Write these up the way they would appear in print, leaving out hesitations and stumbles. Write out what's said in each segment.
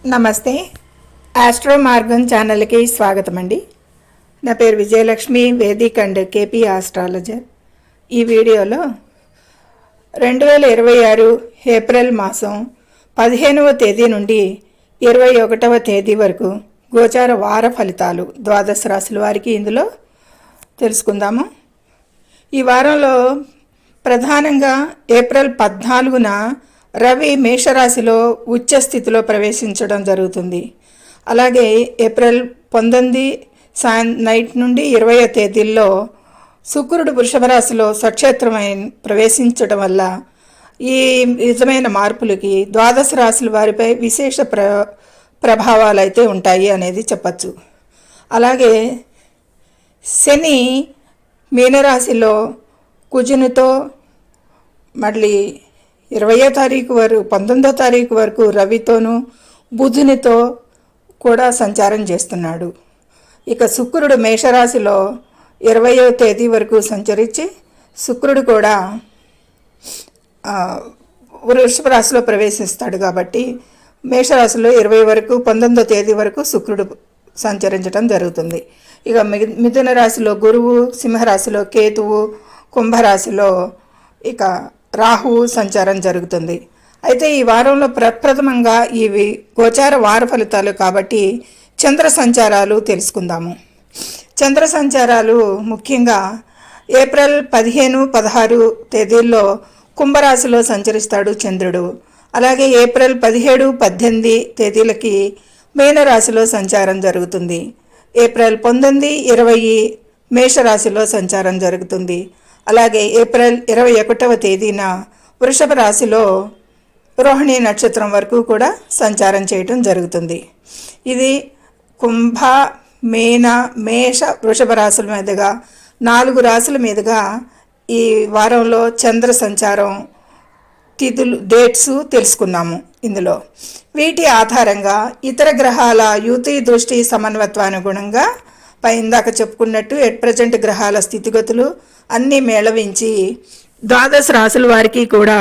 నమస్తే. ఆస్ట్రో మార్గం ఛానల్కి స్వాగతం అండి. నా పేరు Vijayalakshmi, Vedic and KP astrologer. ఈ వీడియోలో 2026 ఏప్రిల్ మాసం 15వ తేదీ నుండి 21వ తేదీ వరకు గోచార వార ఫలితాలు ద్వాదశ రాశుల వారికి ఇందులో తెలుసుకుందాము. ఈ వారంలో ప్రధానంగా ఏప్రిల్ 14న రవి మేషరాశిలో ఉచ్చ స్థితిలో ప్రవేశించడం జరుగుతుంది. అలాగే ఏప్రిల్ 19 నైట్ నుండి 20వ తేదీల్లో శుక్రుడు వృషభ రాశిలో స్వక్షేత్రమైన ప్రవేశించడం వల్ల ఈ నిజమైన మార్పులకి ద్వాదశ రాశుల వారిపై విశేష ప్రభావాలు అయితే ఉంటాయి అనేది చెప్పచ్చు. అలాగే శని మీనరాశిలో కుజునితో మళ్ళీ 20వ తారీఖు వరకు 19వ తారీఖు వరకు రవితోనూ బుధునితో కూడా సంచారం చేస్తున్నాడు. ఇక శుక్రుడు మేషరాశిలో 20వ తేదీ వరకు సంచరించి శుక్రుడు కూడా వృషభ రాశిలో ప్రవేశిస్తాడు. కాబట్టి మేషరాశిలో 20 వరకు 19వ తేదీ వరకు శుక్రుడు సంచరించడం జరుగుతుంది. ఇక మిథున రాశిలో గురువు, సింహరాశిలో కేతువు, కుంభరాశిలో ఇక రాహువు సంచారం జరుగుతుంది. అయితే ఈ వారంలో ప్రప్రథమంగా ఇవి గోచార వార ఫలితాలు కాబట్టి చంద్ర సంచారాలు తెలుసుకుందాము. చంద్ర సంచారాలు ముఖ్యంగా ఏప్రిల్ 15, 16 తేదీల్లో కుంభరాశిలో సంచరిస్తాడు చంద్రుడు. అలాగే ఏప్రిల్ 17, 18 తేదీలకి మీనరాశిలో సంచారం జరుగుతుంది. ఏప్రిల్ 19, 20 మేషరాశిలో సంచారం జరుగుతుంది. అలాగే ఏప్రిల్ 21వ తేదీన వృషభ రాశిలో రోహిణి నక్షత్రం వరకు కూడా సంచారం చేయటం జరుగుతుంది. ఇది కుంభ, మీన, మేష, వృషభ రాశుల మీదుగా 4 రాశుల మీదుగా ఈ వారంలో చంద్ర సంచారం తిథులు డేట్స్ తెలుసుకున్నాము. ఇందులో వీటి ఆధారంగా ఇతర గ్రహాల యుతి దృష్టి సమన్వత్వానుగుణంగా ఇందాక చెప్పుకున్నట్టు ఎట్ ప్రజెంట్ గ్రహాల స్థితిగతులు అన్నీ మేళవించి ద్వాదశ రాశుల వారికి కూడా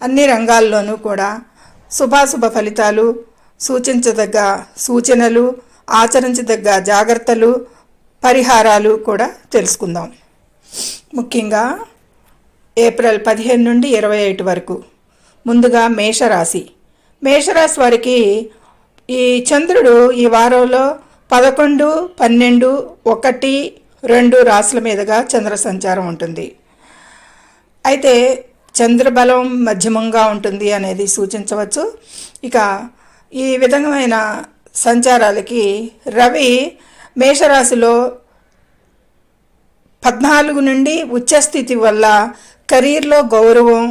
అన్ని రంగాల్లోనూ కూడా శుభాశుభ ఫలితాలు, సూచించదగ్గ సూచనలు, ఆచరించదగ్గ జాగ్రత్తలు, పరిహారాలు కూడా తెలుసుకుందాం. ముఖ్యంగా ఏప్రిల్ 15 నుండి 21 వరకు ముందుగా మేషరాశి వారికి ఈ చంద్రుడు ఈ వారంలో 11, 12, 1, 2 రాశుల మీదుగా చంద్ర సంచారం ఉంటుంది. అయితే చంద్రబలం మధ్యమంగా ఉంటుంది అనేది సూచించవచ్చు. ఇక ఈ విధమైన సంచారాలకి రవి మేషరాశిలో 14 నుండి ఉచ్చస్థితి వల్ల కెరీర్లో గౌరవం,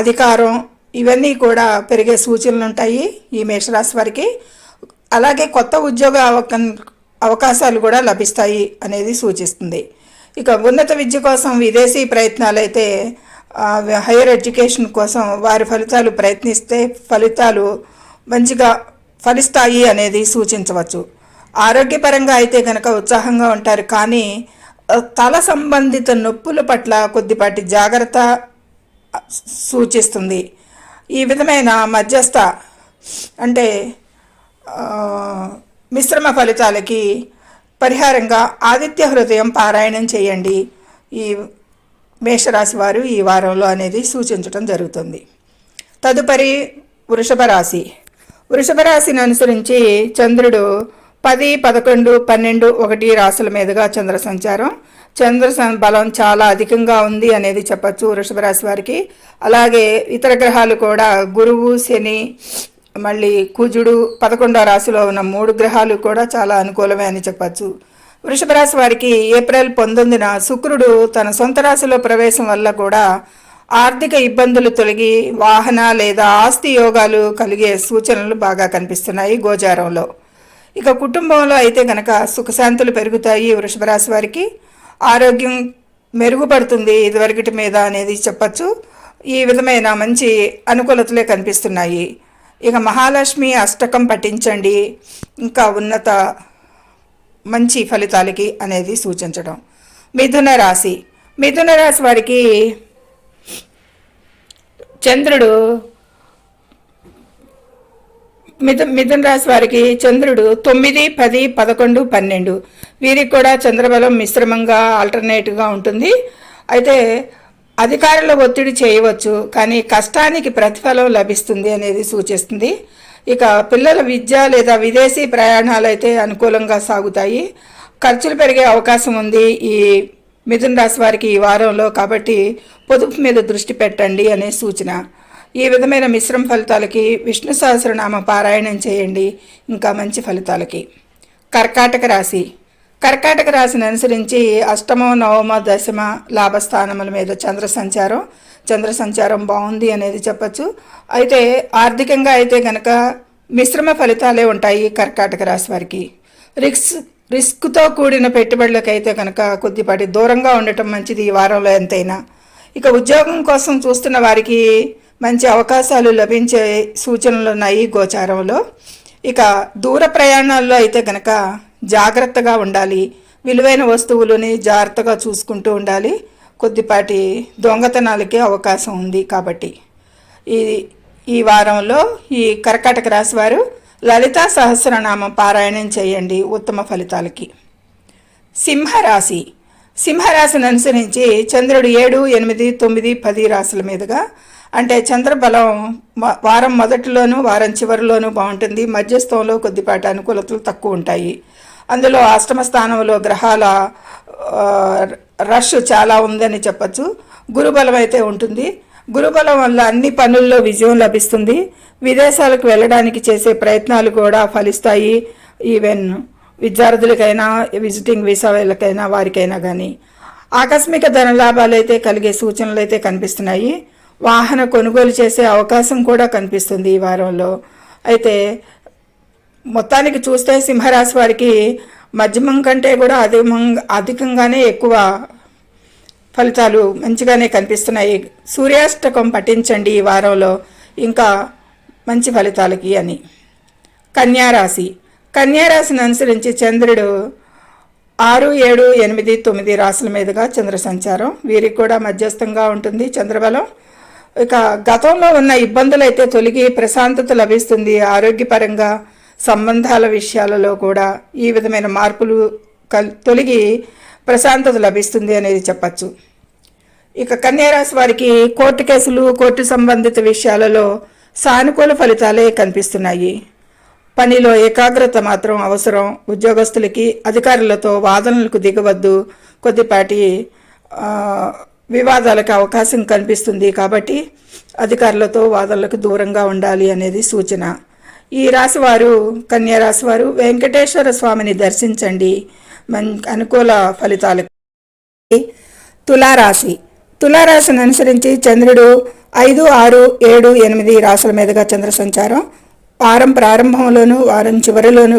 అధికారం ఇవన్నీ కూడా పెరిగే సూచనలు ఉంటాయి ఈ మేషరాశి వారికి. అలాగే కొత్త ఉద్యోగ అవకాశాలు కూడా లభిస్తాయి అనేది సూచిస్తుంది. ఇక ఉన్నత విద్య కోసం విదేశీ ప్రయత్నాలు అయితే హైయర్ ఎడ్యుకేషన్ కోసం వారి ఫలితాలు ప్రయత్నిస్తే ఫలితాలు మంచిగా ఫలిస్తాయి అనేది సూచించవచ్చు. ఆరోగ్యపరంగా అయితే కనుక ఉత్సాహంగా ఉంటారు, కానీ తల సంబంధిత నొప్పుల పట్ల కొద్దిపాటి జాగ్రత్త సూచిస్తుంది. ఈ విధమైన మధ్యస్థ అంటే మిశ్రమ ఫలితాలకి పరిహారంగా ఆదిత్య హృదయం పారాయణం చేయండి ఈ మేషరాశి వారు ఈ వారంలో అనేది సూచించడం జరుగుతుంది. తదుపరి వృషభ రాశిని అనుసరించి చంద్రుడు 10, 11, 12, 1 రాశుల మీదుగా చంద్ర సంచారం. చంద్ర బలం చాలా అధికంగా ఉంది అనేది చెప్పచ్చు వృషభ రాశి వారికి. అలాగే ఇతర గ్రహాలు కూడా గురువు, శని, మళ్ళీ కుజుడు 11వ రాశిలో ఉన్న 3 గ్రహాలు కూడా చాలా అనుకూలమే అని చెప్పచ్చు. వృషభ రాశి వారికి ఏప్రిల్ 19న శుక్రుడు తన సొంత రాశిలో ప్రవేశం వల్ల కూడా ఆర్థిక ఇబ్బందులు తొలగి వాహన లేదా ఆస్తి యోగాలు కలిగే సూచనలు బాగా కనిపిస్తున్నాయి గోచారంలో. ఇక కుటుంబంలో అయితే కనుక సుఖశాంతులు పెరుగుతాయి వృషభ రాశి వారికి. ఆరోగ్యం మెరుగుపడుతుంది ఇదివరకటి మీద అనేది చెప్పచ్చు. ఈ విధమైన మంచి అనుకూలతలే కనిపిస్తున్నాయి. ఇక మహాలక్ష్మి అష్టకం పఠించండి ఇంకా ఉన్నత మంచి ఫలితాలకి అనేది సూచించడం. మిథున రాశి వారికి చంద్రుడు మిథున రాశి వారికి చంద్రుడు 9, 10, 11, 12 వీరికి కూడా చంద్రబలం మిశ్రమంగా ఆల్టర్నేట్గా ఉంటుంది. అయితే అధికారుల ఒత్తిడి చేయవచ్చు, కానీ కష్టానికి ప్రతిఫలం లభిస్తుంది అనేది సూచిస్తుంది. ఇక పిల్లల విద్య లేదా విదేశీ ప్రయాణాలు అయితే అనుకూలంగా సాగుతాయి. ఖర్చులు పెరిగే అవకాశం ఉంది ఈ మిథున రాశి వారికి ఈ వారంలో, కాబట్టి పొదుపు మీద దృష్టి పెట్టండి అనే సూచన. ఈ విధమైన మిశ్రమ ఫలితాలకి విష్ణు సహస్రనామ పారాయణం చేయండి ఇంకా మంచి ఫలితాలకి. కర్కాటక రాశి. కర్కాటక రాశిని అనుసరించి అష్టమ, నవమ, దశమ లాభస్థానముల మీద చంద్ర సంచారం బాగుంది అనేది చెప్పచ్చు. అయితే ఆర్థికంగా అయితే కనుక మిశ్రమ ఫలితాలే ఉంటాయి కర్కాటక రాశి వారికి. రిస్క్తో కూడిన పెట్టుబడులకు అయితే కనుక కొద్దిపాటి దూరంగా ఉండటం మంచిది ఈ వారంలో ఎంతైనా. ఇక ఉద్యోగం కోసం చూస్తున్న వారికి మంచి అవకాశాలు లభించే సూచనలు ఉన్నాయి గోచారంలో. ఇక దూర ప్రయాణాల్లో అయితే కనుక జాగ్రత్తగా ఉండాలి. విలువైన వస్తువులని జాగ్రత్తగా చూసుకుంటూ ఉండాలి. కొద్దిపాటి దొంగతనాలకి అవకాశం ఉంది. కాబట్టి ఈ వారంలో ఈ కర్కాటక రాశి వారు లలితా సహస్రనామం పారాయణం చేయండి ఉత్తమ ఫలితాలకి. సింహరాశి. సింహరాశిని అనుసరించి చంద్రుడు 7, 8, 9, 10 రాశుల మీదుగా, అంటే చంద్రబలం వారం మొదటిలోనూ వారం చివరిలోనూ బాగుంటుంది. మధ్యస్థంలో కొద్దిపాటి అనుకూలతలు తక్కువ ఉంటాయి. అందులో అష్టమ స్థానంలో గ్రహాల రష్ చాలా ఉందని చెప్పచ్చు. గురుబలం అయితే ఉంటుంది. గురుబలం వల్ల అన్ని పనుల్లో విజయం లభిస్తుంది. విదేశాలకు వెళ్ళడానికి చేసే ప్రయత్నాలు కూడా ఫలిస్తాయి. ఈవెన్ విద్యార్థులకైనా విజిటింగ్ వీసా వాళ్ళకైనా వారికైనా కానీ ఆకస్మిక ధనలాభాలు అయితే కలిగే సూచనలు అయితే కనిపిస్తున్నాయి. వాహన కొనుగోలు చేసే అవకాశం కూడా కనిపిస్తుంది ఈ వారంలో. అయితే మొత్తానికి చూస్తే సింహరాశి వారికి మధ్యమం కంటే కూడా అధికంగానే ఎక్కువ ఫలితాలు మంచిగానే కనిపిస్తున్నాయి. సూర్యాష్టకం పఠించండి ఈ వారంలో ఇంకా మంచి ఫలితాలకి అని. కన్యారాశి. కన్యారాశిని అనుసరించి చంద్రుడు 6, 7, 8, 9 రాశుల మీదుగా చంద్ర సంచారం. వీరికి కూడా మధ్యస్థంగా ఉంటుంది చంద్రబలం. ఇక గతంలో ఉన్న ఇబ్బందులు అయితే తొలగి ప్రశాంతత లభిస్తుంది. ఆరోగ్యపరంగా సంబంధాల విషయాలలో కూడా ఈ విధమైన మార్పులు తొలగి ప్రశాంతత లభిస్తుంది అనేది చెప్పచ్చు. ఇక కన్యారాశి వారికి కోర్టు కేసులు, కోర్టు సంబంధిత విషయాలలో సానుకూల ఫలితాలే కనిపిస్తున్నాయి. పనిలో ఏకాగ్రత మాత్రం అవసరం. ఉద్యోగస్తులకి అధికారులతో వాదనలకు దిగవద్దు. కొద్దిపాటి వివాదాలకు అవకాశం కనిపిస్తుంది. కాబట్టి అధికారులతో వాదనలకు దూరంగా ఉండాలి అనేది సూచన. ఈ రాశివారు కన్యారాశి వారు వెంకటేశ్వర స్వామిని దర్శించండి అనుకూల ఫలితాలు. తులారాశి. తులారాశిని అనుసరించి చంద్రుడు 5, 6, 7, 8 రాశుల మీదుగా చంద్ర సంచారం. వారం ప్రారంభంలోనూ వారం చివరిలోనూ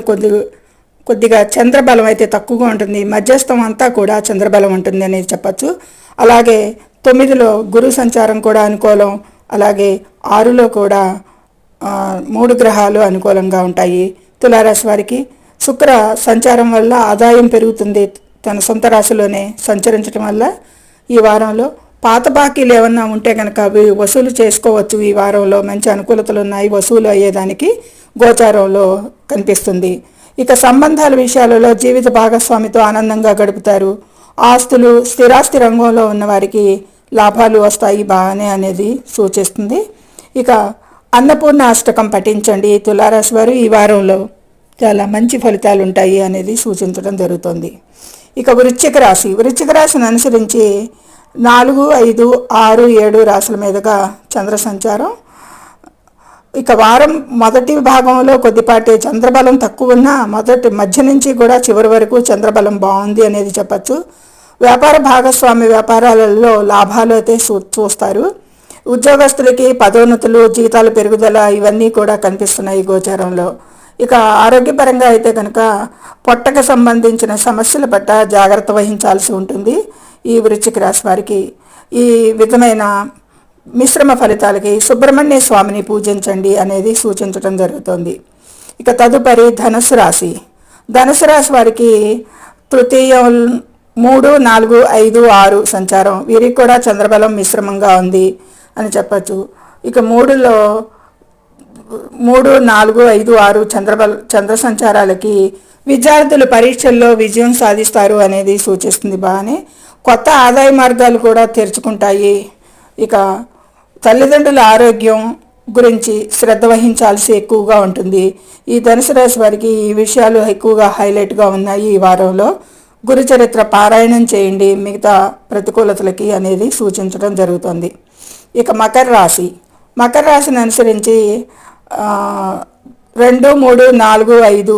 కొద్దిగా చంద్రబలం అయితే తక్కువగా ఉంటుంది. మధ్యస్థం అంతా కూడా చంద్రబలం ఉంటుంది అనేది చెప్పచ్చు. అలాగే 9లో గురు సంచారం కూడా అనుకూలం. అలాగే 6లో కూడా 3 గ్రహాలు అనుకూలంగా ఉంటాయి. తులారాశి వారికి శుక్ర సంచారం వల్ల ఆదాయం పెరుగుతుంది. తన సొంత రాశిలోనే సంచరించడం వల్ల ఈ వారంలో పాత బాకీలు ఏమన్నా ఉంటే కనుక అవి వసూలు చేసుకోవచ్చు. ఈ వారంలో మంచి అనుకూలతలు ఉన్నాయి. వసూలు అయ్యేదానికి గోచారంలో కనిపిస్తుంది. ఇక సంబంధాల విషయాలలో జీవిత భాగస్వామితో ఆనందంగా గడుపుతారు. ఆస్తులు, స్థిరాస్తి రంగంలో ఉన్న వారికి లాభాలు వస్తాయి బాగానే అనేది సూచిస్తుంది. ఇక అన్నపూర్ణ అష్టకం పఠించండి. తులారాశి వారు ఈ వారంలో చాలా మంచి ఫలితాలు ఉంటాయి అనేది సూచించడం జరుగుతుంది. ఇక వృశ్చిక రాశి. వృశ్చిక రాశిని అనుసరించి 4, 5, 6, 7 రాశుల మీదుగా చంద్ర సంచారం. ఇక వారం మొదటి భాగంలో కొద్దిపాటి చంద్రబలం తక్కువ ఉన్నా మధ్య నుంచి కూడా చివరి వరకు చంద్రబలం బాగుంది అనేది చెప్పచ్చు. వ్యాపార భాగస్వామి వ్యాపారాలలో లాభాలు అయితే చూస్తారు. ఉద్యోగస్తులకి పదోన్నతులు, జీతాల పెరుగుదల ఇవన్నీ కూడా కనిపిస్తున్నాయి గోచారంలో. ఇక ఆరోగ్యపరంగా అయితే కనుక పొట్టకు సంబంధించిన సమస్యల పట్ల జాగ్రత్త వహించాల్సి ఉంటుంది. ఈ వృశ్చిక రాశి వారికి ఈ విధమైన మిశ్రమ ఫలితాలకి సుబ్రహ్మణ్య స్వామిని పూజించండి అనేది సూచించడం జరుగుతుంది. ఇక తదుపరి ధనుసు రాశి. ధనుసు రాశి వారికి తృతీయం 3, 4, 5, 6 సంచారం. వీరికి కూడా చంద్రబలం మిశ్రమంగా ఉంది అని చెప్పచ్చు. ఇక 3లో 3, 4, 5, 6 చంద్ర సంచారాలకి విద్యార్థులు పరీక్షల్లో విజయం సాధిస్తారు అనేది సూచిస్తుంది. బాగానే కొత్త ఆదాయ మార్గాలు కూడా తెరుచుకుంటాయి. ఇక తల్లిదండ్రుల ఆరోగ్యం గురించి శ్రద్ధ వహించాల్సి ఎక్కువగా ఉంటుంది. ఈ ధనుసు రాశి వారికి ఈ విషయాలు ఎక్కువగా హైలైట్గా ఉన్నాయి. ఈ వారంలో గురుచరిత్ర పారాయణం చేయండి, మిగతా ప్రతికూలతలకి అనేది సూచించడం జరుగుతుంది. ఇక మకర రాశిని అనుసరించి 2, 3, 4, 5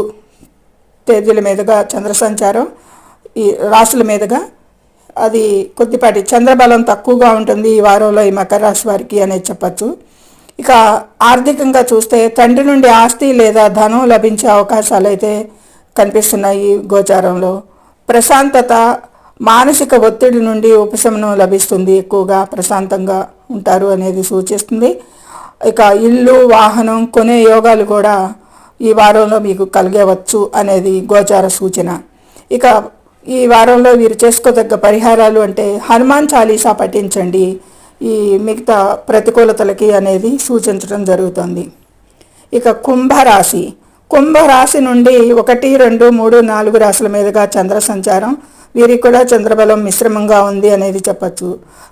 తేదీల మీదుగా చంద్ర సంచారం ఈ రాశుల మీదుగా అది కొద్దిపాటి చంద్రబలం తక్కువగా ఉంటుంది ఈ వారంలో ఈ మకర రాశి వారికి అనేది చెప్పచ్చు. ఇక ఆర్థికంగా చూస్తే తండ్రి నుండి ఆస్తి లేదా ధనం లభించే అవకాశాలు అయితే కనిపిస్తున్నాయి గోచారంలో. ప్రశాంతత, మానసిక ఒత్తిడి నుండి ఉపశమనం లభిస్తుంది, ఎక్కువగా ప్రశాంతంగా ఉంటారు అనేది సూచిస్తుంది. ఇక ఇల్లు, వాహనం కొనే యోగాలు కూడా ఈ వారంలో మీకు కలిగవచ్చు అనేది గోచార సూచన. ఇక ఈ వారంలో వీరు చేసుకోదగ్గ పరిహారాలు అంటే హనుమాన్ చాలీసా పఠించండి, ఈ మిగతా ప్రతికూలతలకి అనేది సూచించడం జరుగుతుంది. ఇక కుంభరాశి నుండి 1, 2, 3, 4 రాశుల మీదుగా చంద్ర సంచారం, వీరికి కూడా చంద్రబలం మిశ్రమంగా ఉంది అనేది చెప్పచ్చు.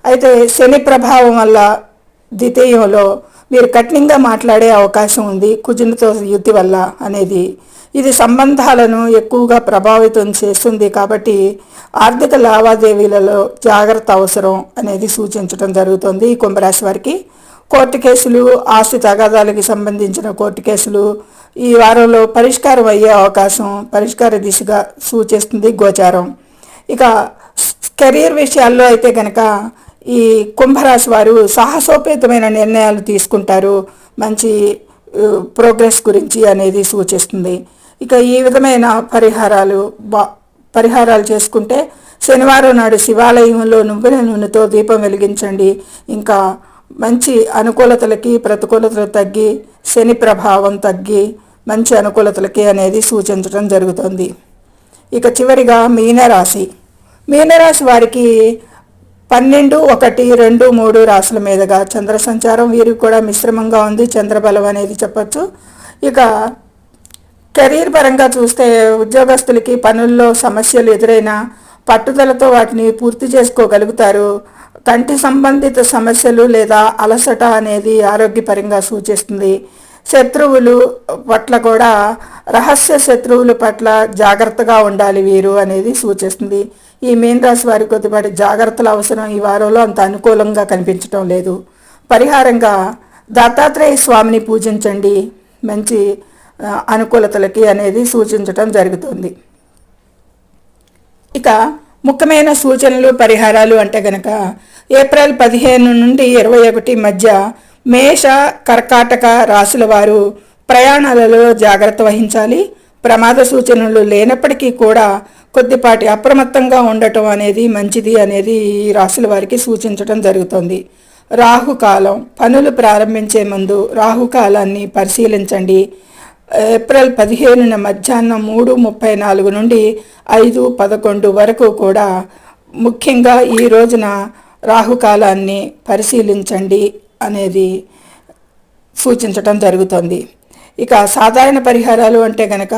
అయితే శని ప్రభావం వల్ల ద్వితీయంలో వీరు కఠినంగా మాట్లాడే అవకాశం ఉంది కుజునితో యుద్ధి వల్ల అనేది. ఇది సంబంధాలను ఎక్కువగా ప్రభావితం చేస్తుంది కాబట్టి ఆర్థిక లావాదేవీలలో జాగ్రత్త అవసరం అనేది సూచించడం జరుగుతుంది. ఈ కుంభరాశి వారికి కోర్టు కేసులు, ఆస్తి తగాదాలకి సంబంధించిన కోర్టు కేసులు ఈ వారంలో పరిష్కారం అయ్యే అవకాశం, పరిష్కార దిశగా సూచిస్తుంది గోచారం. ఇక కెరీర్ విషయాల్లో అయితే కనుక ఈ కుంభరాశి వారు సాహసోపేతమైన నిర్ణయాలు తీసుకుంటారు, మంచి ప్రోగ్రెస్ గురించి అనేది సూచిస్తుంది. ఇక ఈ విధమైన పరిహారాలు చేసుకుంటే శనివారం నాడు శివాలయంలో నువ్వుల నూనెతో దీపం వెలిగించండి. ఇంకా మంచి అనుకూలతలకి ప్రతికూలతలు తగ్గి, శని ప్రభావం తగ్గి మంచి అనుకూలతలకి అనేది సూచించడం జరుగుతుంది. ఇక చివరిగా మీనరాశి వారికి 12, 1, 2, 3 రాశుల మీదుగా చంద్ర సంచారం, వీరికి కూడా మిశ్రమంగా ఉంది, చంద్రబలం అనేది చెప్పచ్చు. ఇక కెరీర్ పరంగా చూస్తే ఉద్యోగస్తులకి పనుల్లో సమస్యలు ఎదురైనా పట్టుదలతో వాటిని పూర్తి చేసుకోగలుగుతారు. కంటి సంబంధిత సమస్యలు లేదా అలసట అనేది ఆరోగ్యపరంగా సూచిస్తుంది. శత్రువులు పట్ల కూడా, రహస్య శత్రువుల పట్ల జాగ్రత్తగా ఉండాలి వీరు అనేది సూచిస్తుంది. ఈ మీన రాశి వారికి కొద్దిపాటి జాగ్రత్తలు అవసరం. ఈ వారంలో అంత అనుకూలంగా కనిపించడం లేదు. పరిహారంగా దత్తాత్రేయ స్వామిని పూజించండి, మంచి అనుకూలతలకి అనేది సూచించడం జరుగుతుంది. ఇక ముఖ్యమైన సూచనలు, పరిహారాలు అంటే గనక ఏప్రిల్ 15 నుండి 21 మధ్య మేష, కర్కాటక రాశుల వారు ప్రయాణాలలో జాగ్రత్త వహించాలి. ప్రమాద సూచనలు లేనప్పటికీ కూడా కొద్దిపాటి అప్రమత్తంగా ఉండటం అనేది మంచిది అనేది ఈ రాశుల వారికి సూచించడం జరుగుతుంది. రాహుకాలం, పనులు ప్రారంభించే ముందు రాహుకాలాన్ని పరిశీలించండి. ఏప్రిల్ 15 మధ్యాహ్నం 3:34 నుండి 5:11 వరకు కూడా ముఖ్యంగా ఈ రోజున రాహుకాలాన్ని పరిశీలించండి అనేది సూచించటం జరుగుతుంది. ఇక సాధారణ పరిహారాలు అంటే కనుక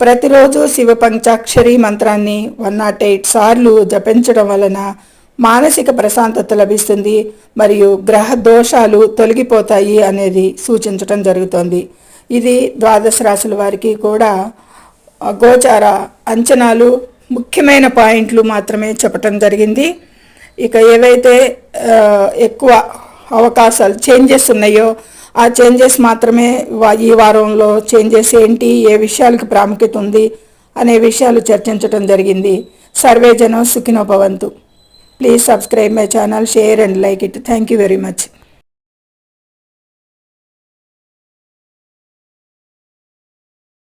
ప్రతిరోజు శివ పంచాక్షరి మంత్రాన్ని 108 సార్లు జపించడం వలన మానసిక ప్రశాంతత లభిస్తుంది మరియు గ్రహ దోషాలు తొలగిపోతాయి అనేది సూచించటం జరుగుతుంది. ఇది ద్వాదశ రాశుల వారికి కూడా గోచార అంచనాలు, ముఖ్యమైన పాయింట్లు మాత్రమే చెప్పటం జరిగింది. ఇక ఏవైతే ఎక్కువ అవకాశాలు చేంజెస్ ఉన్నాయో ఆ చేంజెస్ మాత్రమే ఈ వారంలో చేంజెస్ ఏంటి, ఏ విషయాలకు ప్రాముఖ్యత ఉంది అనే విషయాలు చర్చించడం జరిగింది. సర్వే జనం సుఖినో భవంతు. Please subscribe my channel, share and like it. Thank you very much.